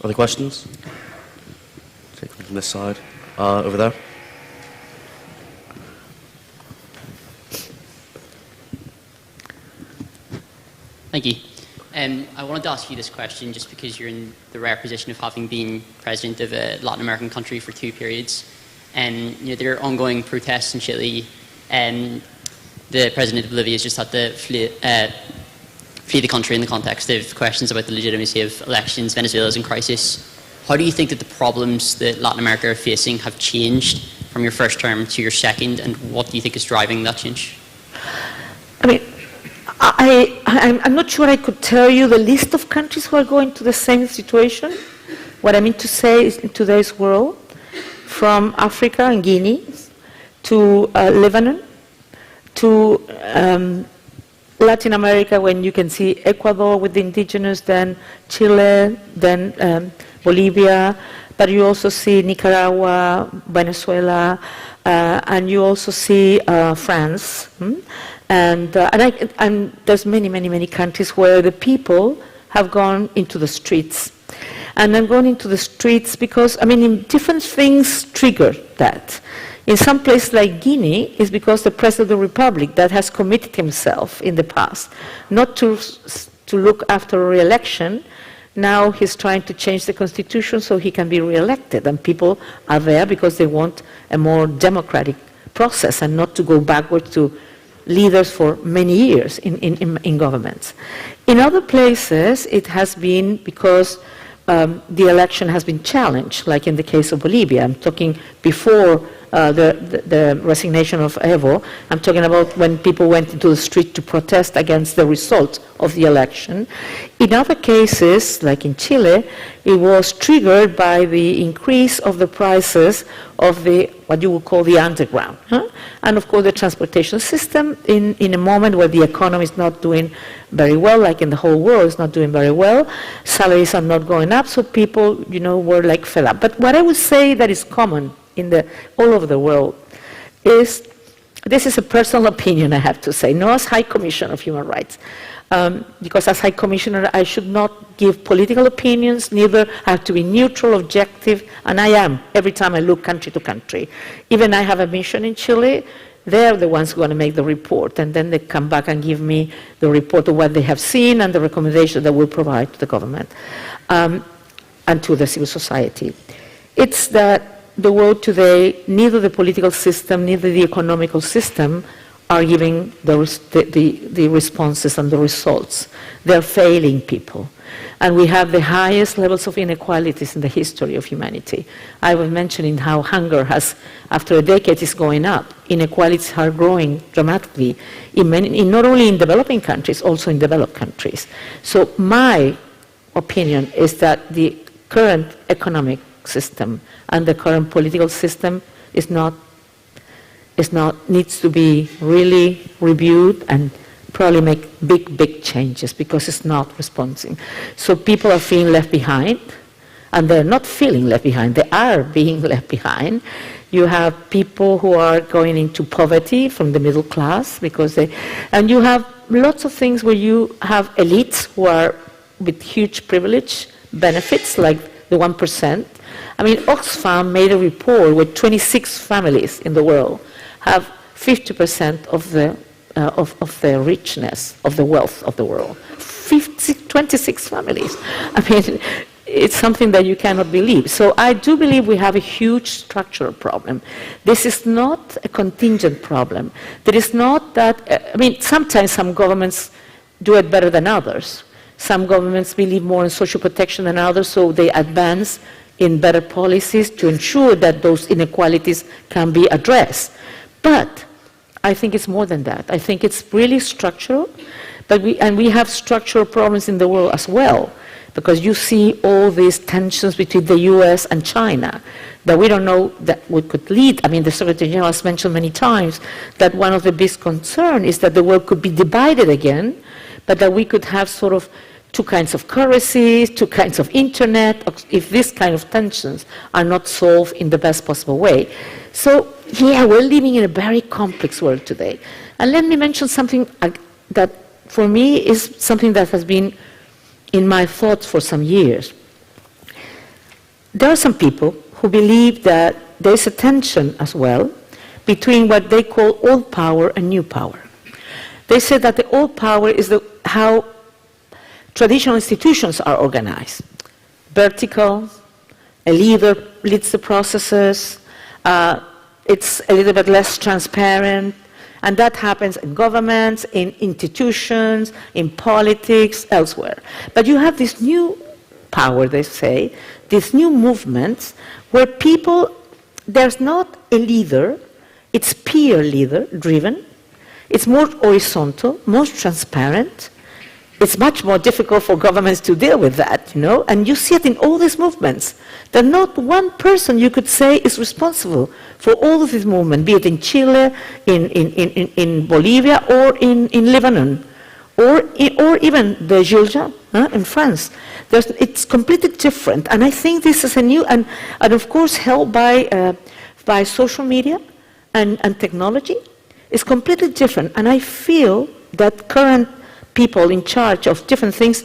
Other questions? Take them from this side. Over there. Thank you. I wanted to ask you this question just because you're in the rare position of having been president of a Latin American country for 2 periods. There are ongoing protests in Chile, and the president of Bolivia has just had to flee the country in the context of questions about the legitimacy of elections. Venezuela is in crisis. How do you think that the problems that Latin America are facing have changed from your first term to your second, and what do you think is driving that change? I mean, I'm not sure I could tell you the list of countries who are going to the same situation. What I mean to say is, in today's world, from Africa and Guinea to Lebanon to Latin America, when you can see Ecuador with the indigenous, then Chile, then Bolivia, but you also see Nicaragua, Venezuela, and you also see France. And there's many countries where the people have gone into the streets. And I'm going into the streets because, I mean, different things trigger that. In some places like Guinea, it's because the President of the Republic that has committed himself in the past not to look after a re-election. Now he's trying to change the constitution so he can be re-elected. And people are there because they want a more democratic process and not to go backwards to leaders for many years in governments. In other places, it has been because the election has been challenged, like in the case of Bolivia. I'm talking before the resignation of Evo. I'm talking about when people went into the street to protest against the result of the election. In other cases, like in Chile, it was triggered by the increase of the prices of what you would call the underground. And of course the transportation system in a moment where the economy is not doing very well, like in the whole world is not doing very well, salaries are not going up, so people, were like fed up. But what I would say that is common all over the world is, this is a personal opinion I have to say, not as High Commissioner of Human Rights, because as High Commissioner I should not give political opinions, neither I have to be neutral, objective, and I am every time I look country to country. Even I have a mission in Chile, they're the ones who are going to make the report, and then they come back and give me the report of what they have seen and the recommendations that we'll provide to the government and to the civil society. It's that the world today, neither the political system, neither the economical system are giving the responses and the results. They're failing people. And we have the highest levels of inequalities in the history of humanity. I was mentioning how hunger has, after a decade, is going up. Inequalities are growing dramatically, not only in developing countries, also in developed countries. So my opinion is that the current economic system and the current political system is not needs to be really reviewed and probably make big changes because it's not responding. So people are feeling left behind, and they're not feeling left behind, they are being left behind. You have people who are going into poverty from the middle class and you have lots of things where you have elites who are with huge privilege benefits, like the 1%. I mean, Oxfam made a report where 26 families in the world have 50% of the richness, of the wealth of the world. 26 families. I mean, it's something that you cannot believe. So I do believe we have a huge structural problem. This is not a contingent problem. There is not that, I mean, sometimes some governments do it better than others. Some governments believe more in social protection than others, so they advance in better policies to ensure that those inequalities can be addressed. But I think it's more than that. I think it's really structural, and we have structural problems in the world as well, because you see all these tensions between the US and China that we don't know that we could lead. I mean, the Secretary General has mentioned many times that one of the big concerns is that the world could be divided again, but that we could have sort of two kinds of currencies, two kinds of internet, if these kind of tensions are not solved in the best possible way. So, yeah, we're living in a very complex world today. And let me mention something that, for me, is something that has been in my thoughts for some years. There are some people who believe that there's a tension as well between what they call old power and new power. They say that the old power is how traditional institutions are organized. Vertical, a leader leads the processes, it's a little bit less transparent, and that happens in governments, in institutions, in politics, elsewhere. But you have this new power, they say, these new movements where people, there's not a leader, it's peer leader driven, it's more horizontal, more transparent. It's much more difficult for governments to deal with that, you know, and you see it in all these movements. That not one person, you could say, is responsible for all of this movement, be it in Chile, in Bolivia, or in Lebanon, or even the Gilets jaunes in France. It's completely different, and I think this is a new, and of course helped by social media and technology. It's completely different, and I feel that current people in charge of different things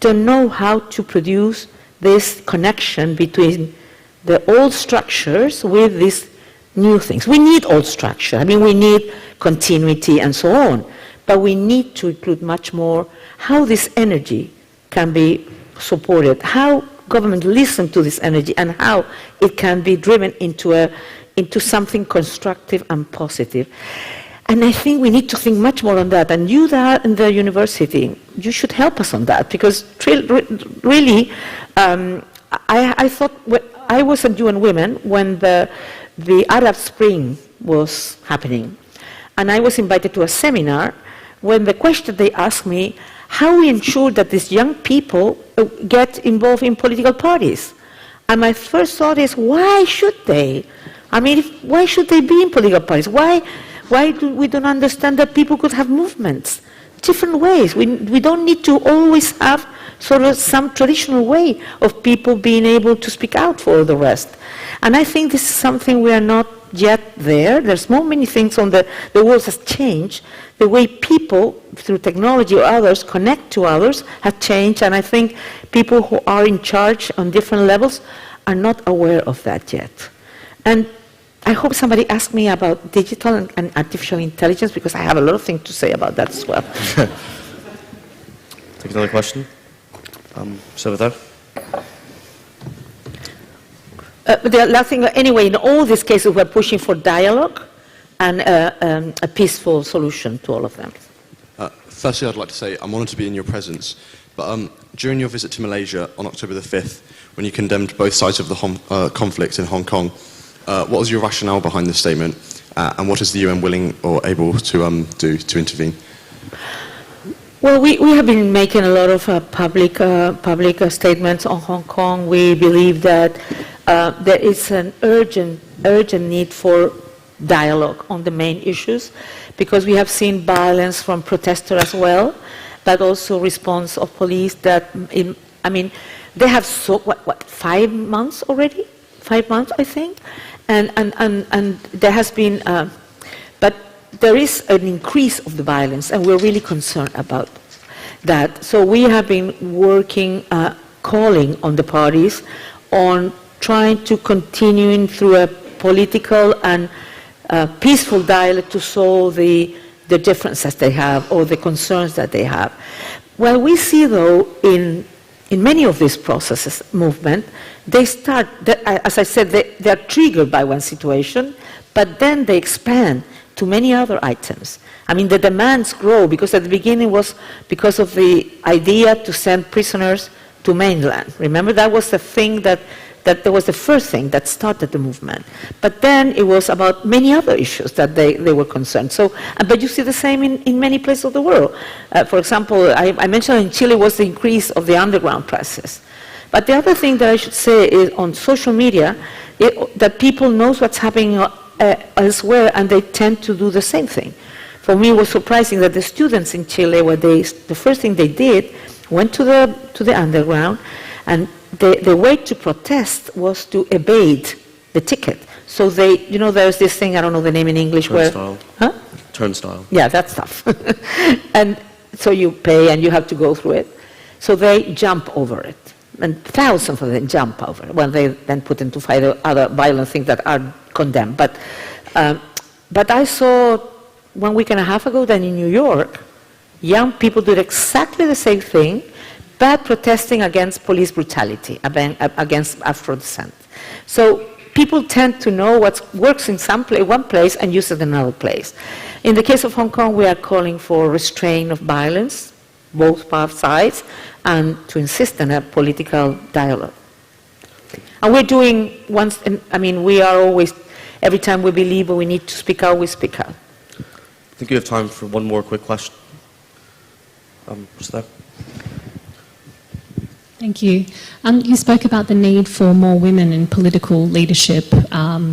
don't know how to produce this connection between the old structures with these new things. We need old structure. I mean, we need continuity and so on. But we need to include much more how this energy can be supported, how government listen to this energy, and how it can be driven into something constructive and positive. And I think we need to think much more on that. And you there in the university, you should help us on that, because really, I thought, I was at UN Women when the Arab Spring was happening. And I was invited to a seminar when the question they asked me, how we ensure that these young people get involved in political parties. And my first thought is, why should they? I mean, why should they be in political parties? Why do we don't understand that people could have movements, different ways? We don't need to always have sort of some traditional way of people being able to speak out for the rest. And I think this is something we are not yet there. There's so many things on the world has changed. The way people, through technology or others, connect to others have changed. And I think people who are in charge on different levels are not aware of that yet. And I hope somebody asks me about digital and artificial intelligence, because I have a lot of things to say about that as well. Take another question. So over there. The last thing, anyway, in all these cases, we're pushing for dialogue and a peaceful solution to all of them. Firstly, I'd like to say I'm honoured to be in your presence. But during your visit to Malaysia on October the 5th, when you condemned both sides of the conflict in Hong Kong, what was your rationale behind this statement, and what is the UN willing or able to do to intervene? Well, we have been making a lot of public statements on Hong Kong. We believe that there is an urgent need for dialogue on the main issues, because we have seen violence from protesters as well, but also response of police that, they have 5 months already? 5 months, I think? And there has been, but there is an increase of the violence, and we're really concerned about that. So we have been working, calling on the parties on trying to continue through a political and peaceful dialogue to solve the differences they have or the concerns that they have. Well, we see, though, in many of these processes, movement, they start, as I said, they are triggered by one situation, but then they expand to many other items. The demands grow, because at the beginning was because of the idea to send prisoners to mainland. Remember, that was the thing that was the first thing that started the movement. But then it was about many other issues that they were concerned. So, but you see the same in many places of the world. For example, I mentioned in Chile was the increase of the underground process. But the other thing that I should say is on social media, that people know what's happening elsewhere, and they tend to do the same thing. For me, it was surprising that the students in Chile, the first thing they did, went to the underground, and the way to protest was to evade the ticket. So there's this thing, I don't know the name in English. Turnstile. Huh? Turnstile. Yeah, that stuff. And so you pay and you have to go through it. So they jump over it. And thousands of them jump over it when they then put into fight other violent things that are condemned. But I saw 1 week and a half ago that in New York, young people did exactly the same thing, but protesting against police brutality, against Afro descent. So people tend to know what works in one place and use it in another place. In the case of Hong Kong, we are calling for restraint of violence, both sides, and to insist on a political dialogue. And we're doing we are always, every time we believe we need to speak out, we speak out. I think you have time for one more quick question. What's that? Thank you. You spoke about the need for more women in political leadership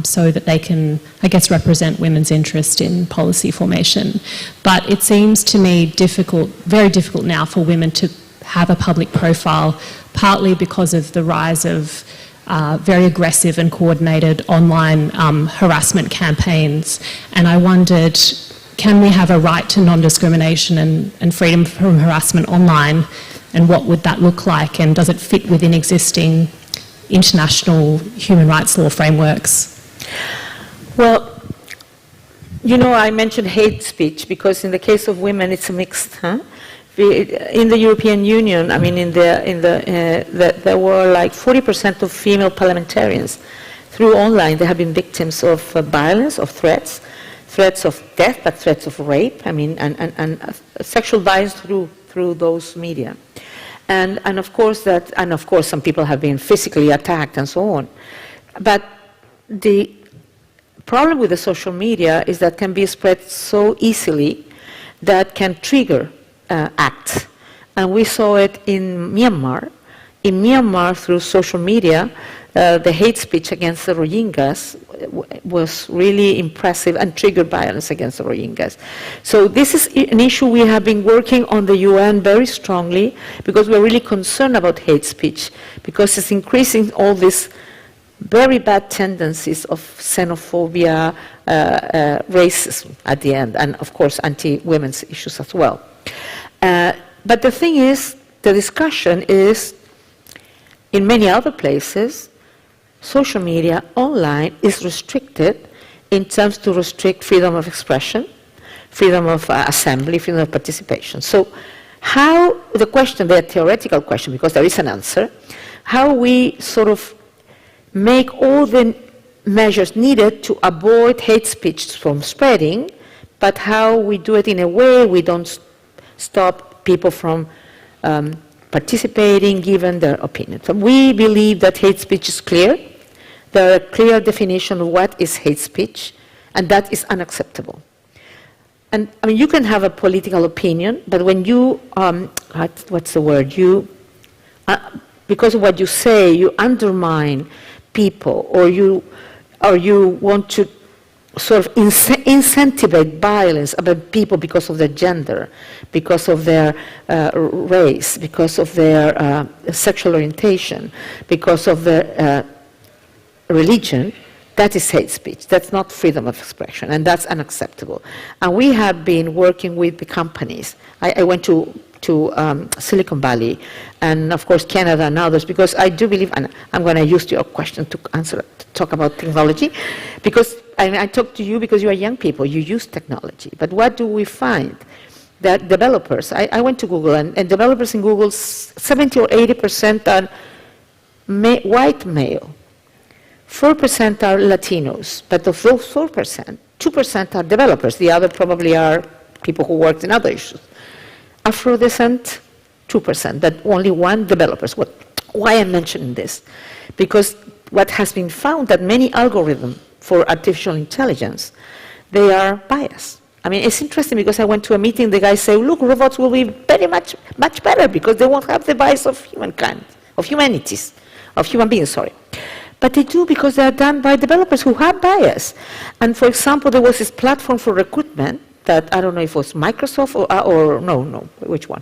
so that they can, I guess, represent women's interest in policy formation. But it seems to me very difficult now for women to have a public profile, partly because of the rise of very aggressive and coordinated online harassment campaigns. And I wondered, can we have a right to non-discrimination and freedom from harassment online? And what would that look like? And does it fit within existing international human rights law frameworks? Well, I mentioned hate speech because in the case of women, it's a mixed. In the European Union, there were like 40% of female parliamentarians through online. They have been victims of violence, of threats of death, but threats of rape. And sexual violence through those media. And of course some people have been physically attacked and so on. But the problem with the social media is that can be spread so easily that can trigger acts. And we saw it in Myanmar. In Myanmar, through social media, the hate speech against the Rohingyas was really impressive and triggered violence against the Rohingyas. So this is an issue we have been working on the UN very strongly because we're really concerned about hate speech because it's increasing all these very bad tendencies of xenophobia, racism at the end, and of course anti-women's issues as well. But the thing is, the discussion is, in many other places, social media online is restricted in terms to restrict freedom of expression, freedom of assembly, freedom of participation. So the theoretical question, because there is an answer, how we sort of make all the measures needed to avoid hate speech from spreading, but how we do it in a way we don't stop people from participating, given their opinion. So we believe that hate speech is clear. There are a clear definition of what is hate speech, and that is unacceptable. And you can have a political opinion, but when you, what's the word? Because of what you say, you undermine people, or you want to sort of incentivize violence about people because of their gender, because of their race, because of their sexual orientation, because of their religion, that is hate speech. That's not freedom of expression, and that's unacceptable. And we have been working with the companies. I went to Silicon Valley, and of course Canada and others, because I do believe, and I'm going to use your question to talk about technology, because I talk to you because you are young people, you use technology. But what do we find? That developers, I went to Google, and developers in Google, 70 or 80% are white male. 4% are Latinos, but of those 4%, 2% are developers. The other probably are people who worked in other issues. Afro descent, 2%, but only one developers. Why I'm mentioning this? Because what has been found that many algorithms for artificial intelligence, they are biased. I mean, it's interesting because I went to a meeting, the guy said, look, robots will be very much better because they won't have the bias of humankind, of humanities, of human beings, sorry. But they do because they are done by developers who have bias. And for example, there was this platform for recruitment that, I don't know if it was Microsoft or no, which one?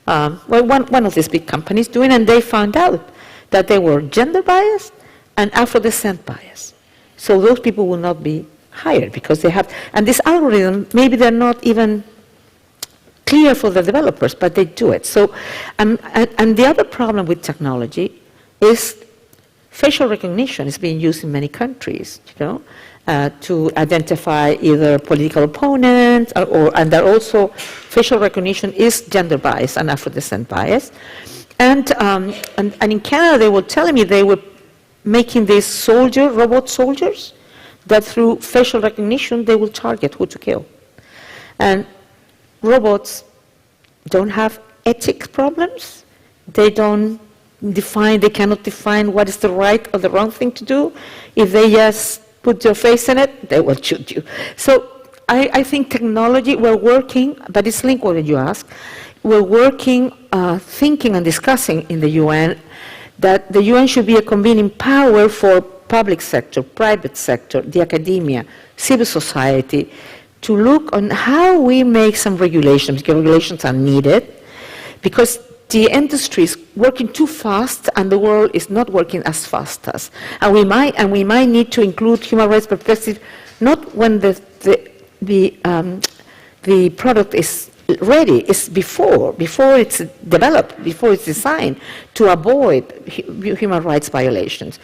Well, one of these big companies doing, and they found out that they were gender biased and Afro-descent biased. So those people will not be hired because they have, and this algorithm, maybe they're not even clear for the developers, but they do it. So, and the other problem with technology is facial recognition is being used in many countries, to identify either political opponents and there also facial recognition is gender bias and Afro-descent bias. And in Canada, they were telling me they were making these robot soldiers, that through facial recognition, they will target who to kill. And robots don't have ethics problems. They cannot define what is the right or the wrong thing to do. If they just put your face in it, they will shoot you. So I think technology, we're working, but it's linked with what you ask. We're working, thinking and discussing in the UN that the UN should be a convening power for public sector, private sector, the academia, civil society, to look on how we make some regulations, because regulations are needed, because the industry is working too fast and the world is not working as fast as. And we might need to include human rights perspective, not when the product is ready, it's before it's developed, before it's designed, to avoid human rights violations.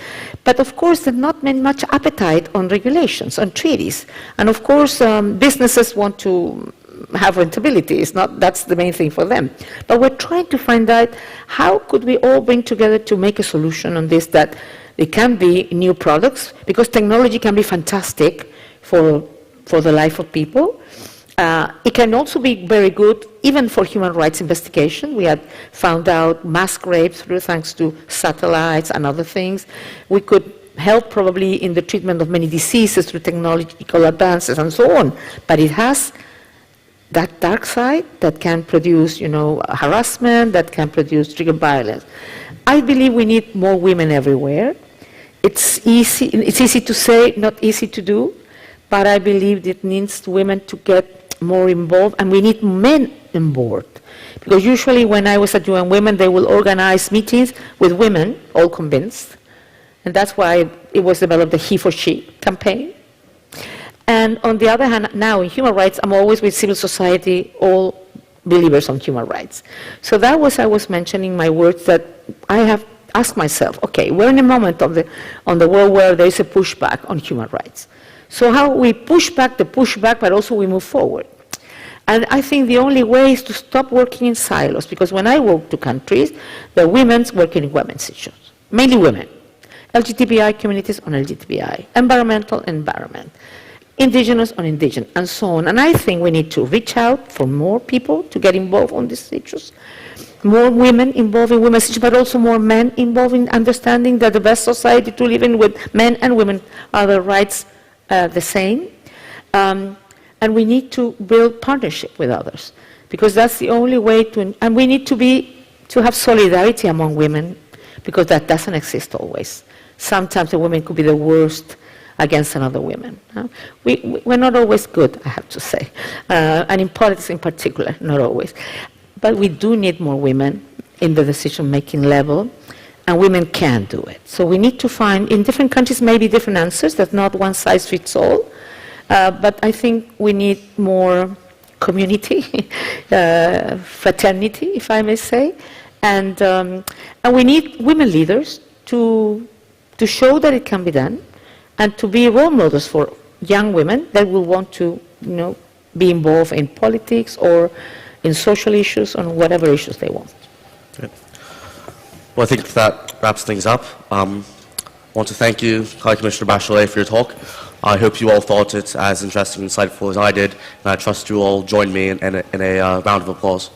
But of course, there's not much appetite on regulations, on treaties. And of course, businesses want to have rentability. That's the main thing for them. But we're trying to find out how could we all bring together to make a solution on this, that it can be new products, because technology can be fantastic for the life of people. It can also be very good even for human rights investigation. We had found out mass rapes thanks to satellites and other things. We could help probably in the treatment of many diseases through technological advances and so on. But it has that dark side that can produce, harassment, that can produce trigger violence. I believe we need more women everywhere. It's easy to say, not easy to do, but I believe it needs women to get more involved, and we need men on board. Because usually when I was at UN Women, they will organize meetings with women, all convinced, and that's why it was developed the He for She campaign. And on the other hand, now in human rights, I'm always with civil society, all believers on human rights. So that was, I was mentioning my words that I have asked myself, okay, we're in a moment on the world where there is a pushback on human rights. So how we push back the pushback, but also we move forward. And I think the only way is to stop working in silos, because when I walk to countries, the women's working in women's issues, mainly women. LGBTI communities on LGBTI, environment, indigenous on indigenous, and so on. And I think we need to reach out for more people to get involved on these issues, more women involved in women's issues, but also more men involved in understanding that the best society to live in with men and women are the rights the same. And we need to build partnership with others, because that's the only way to, and we need to have solidarity among women, because that doesn't exist always. Sometimes the women could be the worst against another woman. We're not always good, I have to say, and in politics in particular, not always. But we do need more women in the decision-making level, and women can do it. So we need to find, in different countries, maybe different answers, that's not one size fits all, but I think we need more community, fraternity, if I may say, and we need women leaders to show that it can be done, and to be role models for young women that will want to, be involved in politics or in social issues or whatever issues they want. Good. Well, I think that wraps things up. I want to thank you, High Commissioner Bachelet, for your talk. I hope you all thought it as interesting and insightful as I did, and I trust you all join me in a round of applause.